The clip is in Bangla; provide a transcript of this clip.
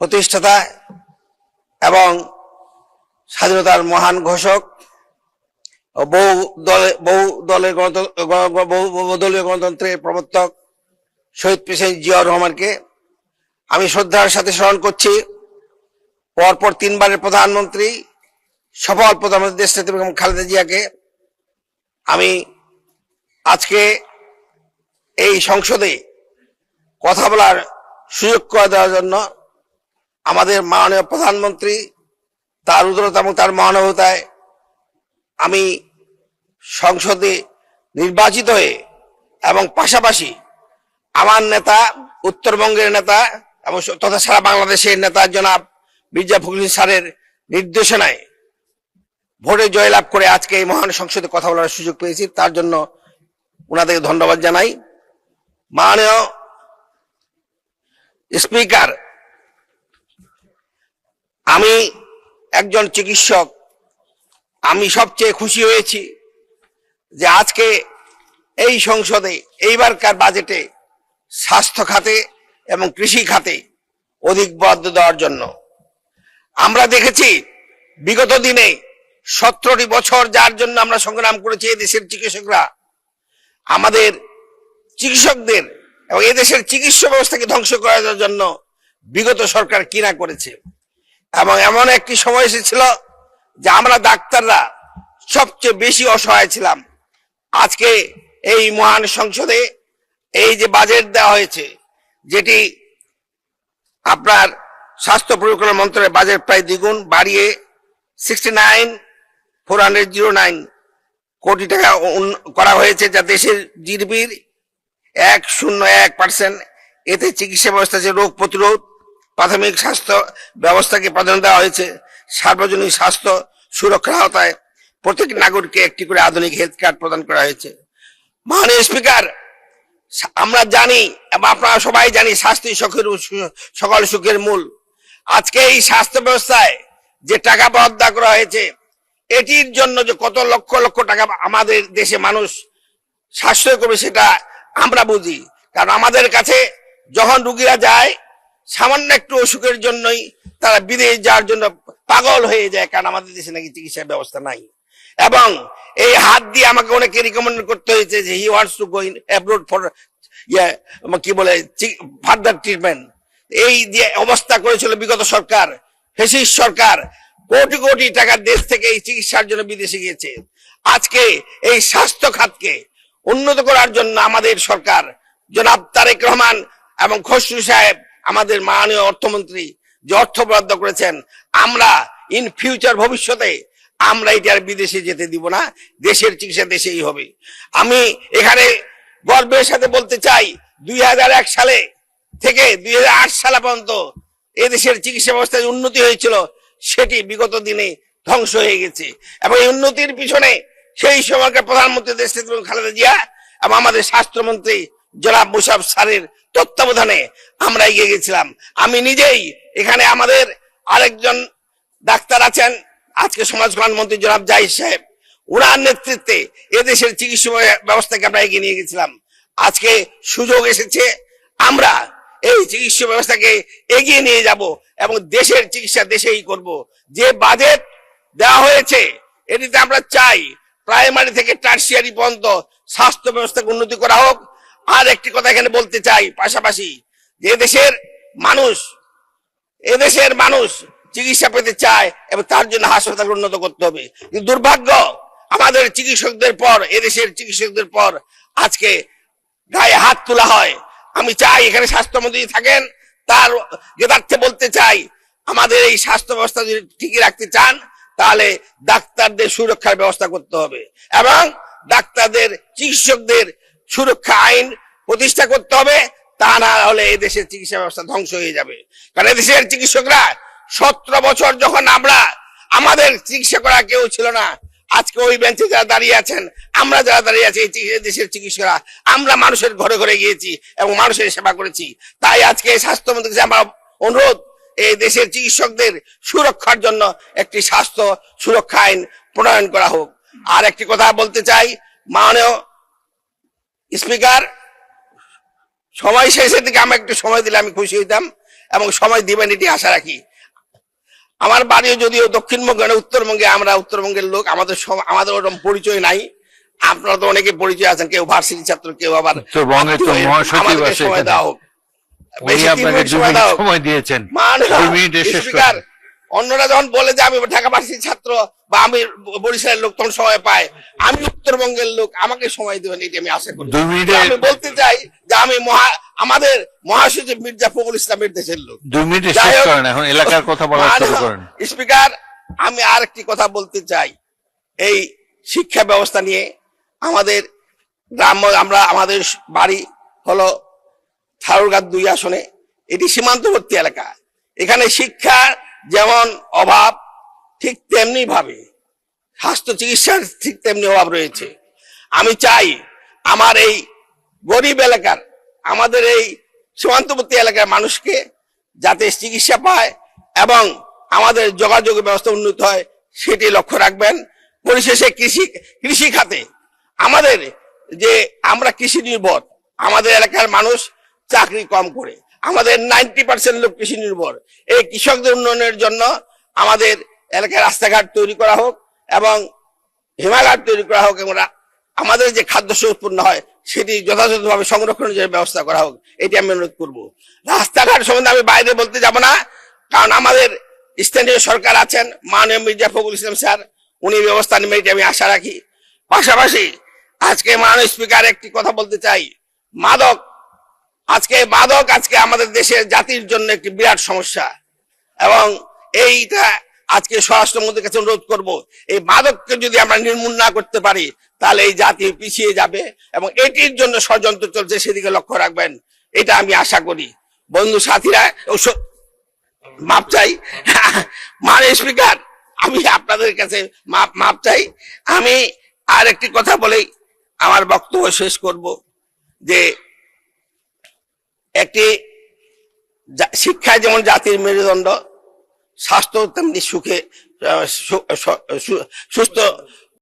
প্রতিষ্ঠাতা এবং স্বাধীনতার মহান ঘোষক ও বহুদলীয় গণতন্ত্রের প্রবর্তক শহীদ প্রেসিডেন্ট জিয়াউর রহমানকে আমি শ্রদ্ধার সাথে স্মরণ করছি। পরপর 3 বারের প্রধানমন্ত্রী, সফল প্রধানমন্ত্রী দেশনেত্রী বেগম খালেদা জিয়াকে আমি আজকে এই সংসদে কথা বলার সুযোগ করে দেওয়ার জন্য আমাদের মাননীয় প্রধানমন্ত্রী তার উদারতা এবং তার মহানুভবতায় আমি সংসদে নির্বাচিত হয়ে এবং পাশাপাশি আমার নেতা, উত্তরবঙ্গের নেতা এবং তথা সারা বাংলাদেশের নেতা জনাব মির্জা ফখরুল স্যারের নির্দেশনায় ভোটে জয়লাভ করে আজকে এই মহান সংসদে কথা বলার সুযোগ পেয়েছি। তার জন্য ওনাদেরকে ধন্যবাদ জানাই। মাননীয় স্পিকার, আমি একজন চিকিৎসক, আমি সবচেয়ে খুশি হয়েছি যে আজকে এই সংসদে এইবারকার বাজেটে স্বাস্থ্য খাতে এবং কৃষি খাতে অধিক বরাদ্দ দেওয়ার জন্য। আমরা দেখেছি বিগত দিনে 17টি বছর যার জন্য আমরা সংগ্রাম করেছি এদেশের চিকিৎসকরা, আমাদের চিকিৎসকদের এবং এদেশের চিকিৎসা ব্যবস্থাকে ধ্বংস করার জন্য বিগত সরকার কিনা করেছে। এবং এমন একটি সময় এসেছিল যে আমরা ডাক্তাররা সবচেয়ে বেশি অসহায় ছিলাম। আজকে এই মহান সংসদে এই যে বাজেট দেওয়া হয়েছে, যেটি আপনার স্বাস্থ্য পরিকল্পনা মন্ত্রণালয়ের বাজেট প্রায় দ্বিগুণ বাড়িয়ে 69,409 কোটি টাকা করা হয়েছে, যা দেশের জিডিপির 101%। এতে চিকিৎসা ব্যবস্থা, যে রোগ প্রতিরোধ, প্রাথমিক স্বাস্থ্য ব্যবস্থাকে প্রাধান্য দেওয়া হয়েছে। সার্বজনীন স্বাস্থ্য সুরক্ষার আওতায় প্রত্যেক নাগরিককে একটি করে আধুনিক হেলথ কার্ড প্রদান করা হয়েছে। মাননীয় স্পিকার, আমরা জানি এবং আপনারা সবাই জানি স্বাস্থ্যই সকল সুখের মূল। আজকে এই স্বাস্থ্য ব্যবস্থায় যে টাকা বরাদ্দ করা হয়েছে, এটির জন্য যে কত লক্ষ লক্ষ টাকা আমাদের দেশে মানুষ সাশ্রয় করবে সেটা আমরা বুঝি। কারণ আমাদের কাছে যখন রুগীরা যায় সামান্য একটু অসুখের জন্যই তারা বিদেশ যাওয়ার জন্য পাগল হয়ে যায়, কারণ আমাদের দেশে নাকি চিকিৎসা ব্যবস্থা নাই। এবং এই হাত দিয়ে আমাকে অনেকে রিকমেন্ড করতে হয়েছে যে he wants to go in abroad for কি বলে ফার্দার ট্রিটমেন্ট। এই যে অবস্থা করেছিল বিগত সরকার, ফ্যাসিস্ট সরকার, কোটি কোটি টাকা দেশ থেকে এই চিকিৎসার জন্য বিদেশে গিয়েছে। আজকে এই স্বাস্থ্য খাতকে উন্নত করার জন্য আমাদের সরকার, জনাব তারেক রহমান এবং খসরু সাহেব, আমাদের মাননীয় অর্থমন্ত্রী যে অর্থ বরাদ্দ করেছেন, আমরা ইন ফিউচার ভবিষ্যতে আমরা এটা আর বিদেশে যেতে দিব না, দেশের চিকিৎসা দেশেই হবে। আমি এখানে গর্বের সাথে বলতে চাই 2001 সালে থেকে 2008 সাল পর্যন্ত এদেশের চিকিৎসা ব্যবস্থায় উন্নতি হয়েছিল, সেটি বিগত দিনে ধ্বংস হয়ে গেছে। এবং এই উন্নতির পিছনে সেই সময়কার প্রধানমন্ত্রী দেশনেত্রী খালেদা জিয়া এবং আমাদের স্বাস্থ্যমন্ত্রী জনাব মুশাররফ স্যারের তত্ত্বাবধানে আমরা এগিয়ে গেছিলাম। আমি নিজেই এখানে, আমাদের আরেকজন ডাক্তার আছেন আজকে সমাজ কল্যাণ মন্ত্রী জনাব জাহিদ সাহেব, ওনার নেতৃত্বে এদেশের চিকিৎসা ব্যবস্থাকে আমরা এগিয়ে নিয়ে গেছিলাম। আজকে সুযোগ এসেছে, আমরা এই চিকিৎসা ব্যবস্থাকে এগিয়ে নিয়ে যাব এবং দেশের চিকিৎসা দেশেই করব। যে বাজেট দেওয়া হয়েছে এটিতে আমরা চাই প্রাইমারি থেকে টার্সিয়ারি পর্যন্ত স্বাস্থ্য ব্যবস্থাকে উন্নতি করা হোক। আর একটি কথা এখানে বলতে চাই, পাশাপাশি যে এদেশের মানুষ চিকিৎসা পেতে চায় এবং তার জন্য হাসপাতাল উন্নত করতে হবে। কিন্তু দুর্ভাগ্য, আমাদের চিকিৎসকদের পর, এদেশের চিকিৎসকদের পর আজকে গায়ে হাত তোলা হয়। আমি চাই এখানে স্বাস্থ্যমন্ত্রী থাকেন, তার জ্ঞাতার্থে বলতে চাই, আমাদের এই স্বাস্থ্য ব্যবস্থা যদি ঠিকই রাখতে চান তাহলে ডাক্তারদের সুরক্ষার ব্যবস্থা করতে হবে এবং ডাক্তারদের, চিকিৎসকদের সুরক্ষা আইন প্রতিষ্ঠা করতে হবে। তা না হলে এই দেশের চিকিৎসা ব্যবস্থা ধ্বংস হয়ে যাবে। কারণ এদেশের চিকিৎসকরা 17 বছর যখন আমাদের চিকিৎসা করা কেউ ছিল না, আজকে ওই বেঞ্চে যারা দাঁড়িয়ে আছেন, আমরা যারা দাঁড়িয়ে আছি, এই দেশের চিকিৎসকরা, আমরা মানুষের ঘরে ঘরে গিয়েছি এবং মানুষের সেবা করেছি। তাই আজকে স্বাস্থ্যমন্ত্রীর কাছে আমার অনুরোধ, এই দেশের চিকিৎসকদের সুরক্ষার জন্য একটি স্বাস্থ্য সুরক্ষা আইন প্রণয়ন করা হোক। আর একটি কথা বলতে চাই, মাননীয় স্পিকার, সময় শেষের দিকে আমি একটু সময় দিলে আমি খুশি হইতাম। এবং সময় দিবেন এটি আশা রাখি। আমার বাড়িও যদিও দক্ষিণবঙ্গে না উত্তরবঙ্গে, আমরা উত্তরবঙ্গের লোক, আমাদের ওরকম পরিচয় নাই। আপনারা তো অনেকে পরিচয় আছেন, কেউ ভার্সিটি ছাত্র, কেউ আবার উত্তরবঙ্গে তো মহাসচিব আছে, সময় দেওয়া হোক, উনি আপনাকে 2 মিনিট সময় দিয়েছেন, 2 মিনিটে শেষ করুন। অন্যরা যখন বলে যে আমি ঢাকা ভার্সিটির ছাত্র বা আমি বরিশালের লোক, তখন সময় পায়। আমি উত্তরবঙ্গের লোক, আমাকে সময় দেবেন এটি আমি আশা করি। 2 মিনিটে আমি বলতে চাই যে আমি আমাদের মহাসচিব মির্জা ফখরুল ইসলামের দেশের লোক। 2 মিনিটে শেষ করেন, এখন এলাকার কথা বলা শুরু করেন। স্পিকার, আমি আরেকটি কথা বলতে চাই এই শিক্ষা ব্যবস্থা নিয়ে। আমাদের আমাদের বাড়ি হলো থারুরঘাট 2 আসনে, এটি সীমান্তবর্তী এলাকা। এখানে শিক্ষা যেমন অভাব, ঠিক তেমনি ভাবে স্বাস্থ্য চিকিৎসার ঠিক তেমনি অভাব রয়েছে। আমি চাই আমার এই গরিব এলাকার, আমাদের এই সীমান্তবর্তী এলাকার মানুষকে যাতে চিকিৎসা পায় এবং আমাদের যোগাযোগ ব্যবস্থা উন্নত হয়, সেটি লক্ষ্য রাখবেন। পরিশেষে কৃষি খাতে আমাদের যে আমরা কৃষি নির্ভর, আমাদের এলাকার মানুষ চাকরি কম করে, আমাদের 90% লোক কৃষি নির্ভর। এই কৃষকদের উন্নয়নের জন্য আমাদের এলাকায় রাস্তাঘাট তৈরি করা হোক এবং হিমাগার তৈরি করা হোক, এবং আমাদের যে খাদ্যশস্য উৎপন্ন হয় সেটি যথাযথভাবে সংরক্ষণের জন্য ব্যবস্থা করা হোক, এটি আমি অনুরোধ করবো। রাস্তাঘাট সম্বন্ধে আমি বাইরে বলতে যাব না, কারণ আমাদের স্থানীয় সরকার আছেন, মাননীয় মির্জা ফখরুল ইসলাম স্যার, উনি ব্যবস্থা নেবেন এটি আমি আশা রাখি। পাশাপাশি আজকে মাননীয় স্পিকার একটি কথা বলতে চাই, মাদক আজকে আমাদের দেশের জাতির জন্য একটি বিরাট সমস্যা, এবং এইটা আজকে স্বরাষ্ট্রমন্ত্রীর কাছে অনুরোধ করব, এই মাদককে যদি আমরা নির্মূল না করতে পারি তাহলে এই জাতি পিছিয়ে যাবে, এবং এটির জন্য ষড়যন্ত্র চলছে, সেদিকে লক্ষ্য রাখবেন, এটা আমি আশা করি। বন্ধু সাথীরা, মাপ চাই মাননীয় স্পিকার, আমি আপনাদের কাছে মাপ চাই। আমি আর একটি কথা বলেই আমার বক্তব্য শেষ করব, যে একটি শিক্ষায় যেমন জাতির মেরুদণ্ড, স্বাস্থ্য তেমনি সুস্থ